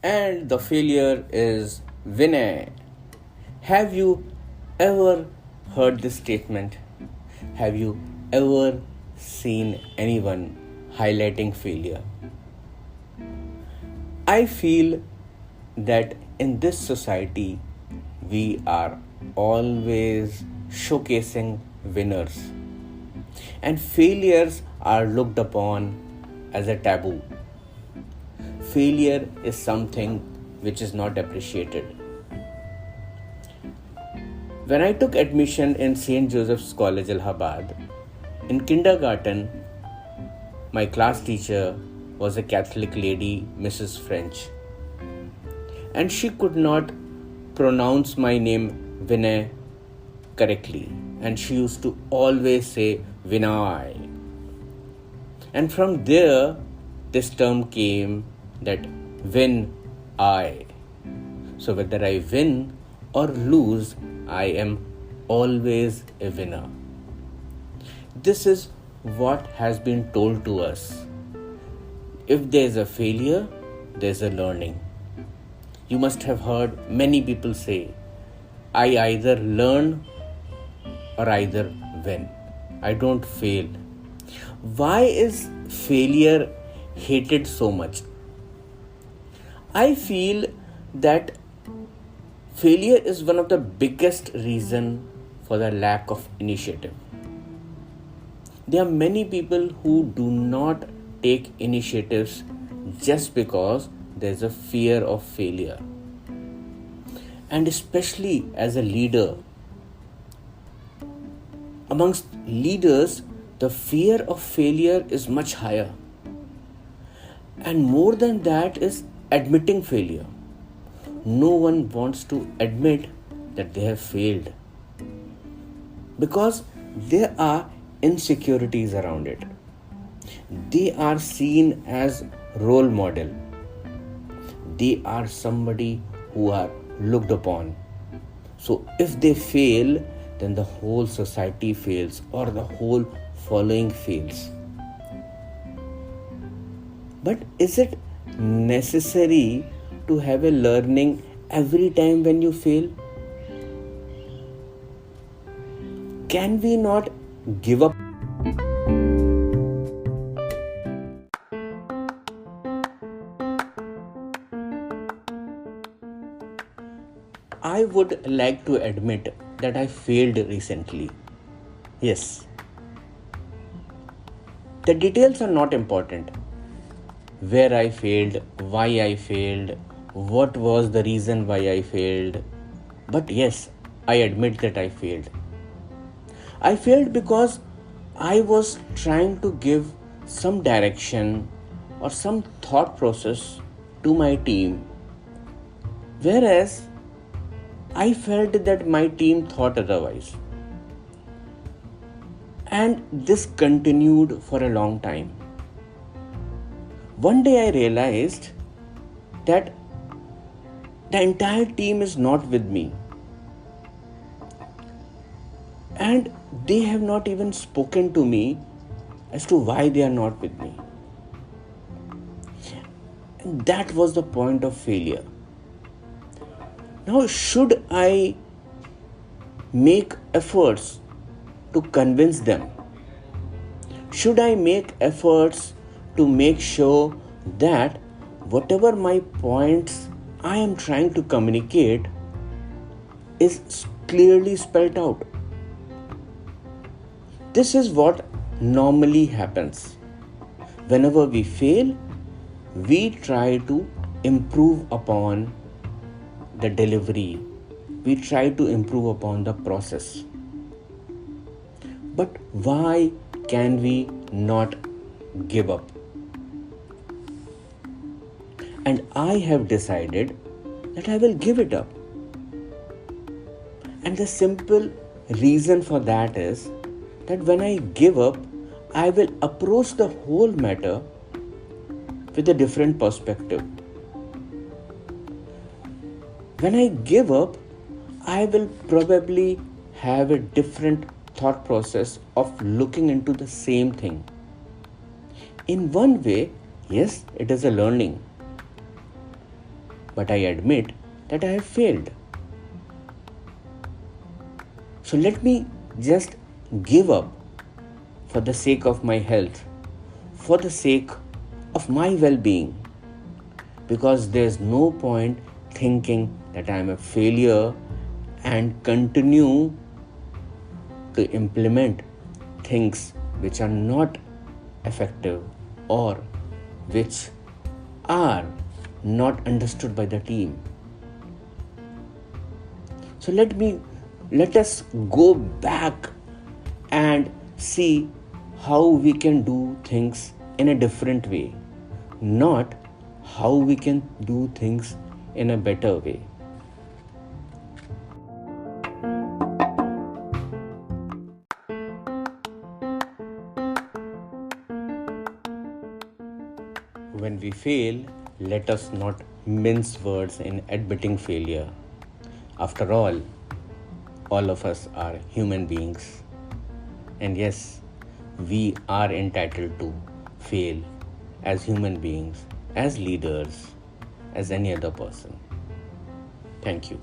and the failure is Vinay. Have you ever heard this statement? Have you ever seen anyone highlighting failure? I feel that in this society, we are always showcasing winners, and failures are looked upon as a taboo. Failure is something which is not appreciated. When I took admission in St. Joseph's College, Allahabad, in kindergarten, my class teacher was a Catholic lady, Mrs. French, and she could not pronounce my name Vinay correctly, and she used to always say Vinay. And from there, this term came that win I. So whether I win or lose, I am always a winner. This is what has been told to us. If there is a failure, there is a learning. You must have heard many people say, I either learn or either win. I don't fail. Why is failure hated so much? I feel that failure is one of the biggest reason for the lack of initiative. There are many people who do not take initiatives just because there is a fear of failure. And especially as a leader, amongst leaders, the fear of failure is much higher. And more than that is admitting failure. No one wants to admit that they have failed because there are insecurities around it. They are seen as role model. They are somebody who are looked upon. So if they fail, then the whole society fails or the whole following fails. But is it necessary to have a learning every time when you fail? Can we not give up? I would like to admit that I failed recently. Yes. The details are not important. Where I failed, why I failed, what was the reason why I failed. But yes, I admit that I failed. I failed because I was trying to give some direction or some thought process to my team, whereas I felt that my team thought otherwise. And this continued for a long time. One day I realized that the entire team is not with me. And they have not even spoken to me as to why they are not with me. And that was the point of failure. Now, should I make efforts to convince them? Should I make efforts to make sure that whatever my points I am trying to communicate is clearly spelled out? This is what normally happens. Whenever we fail, we try to improve upon the delivery. We try to improve upon the process. But why can we not give up? And I have decided that I will give it up. And the simple reason for that is that when I give up, I will approach the whole matter with a different perspective. When I give up, I will probably have a different thought process of looking into the same thing. In one way, yes, it is a learning. but I admit that I have failed. So let me just give up for the sake of my health, for the sake of my well-being, because there's no point thinking that I am a failure and continue to implement things which are not effective or which are not understood by the team. So let us go back and see how we can do things in a different way, not how we can do things in a better way. When we fail, let us not mince words in admitting failure. After all of us are human beings. And yes, we are entitled to fail as human beings, as leaders, as any other person. Thank you.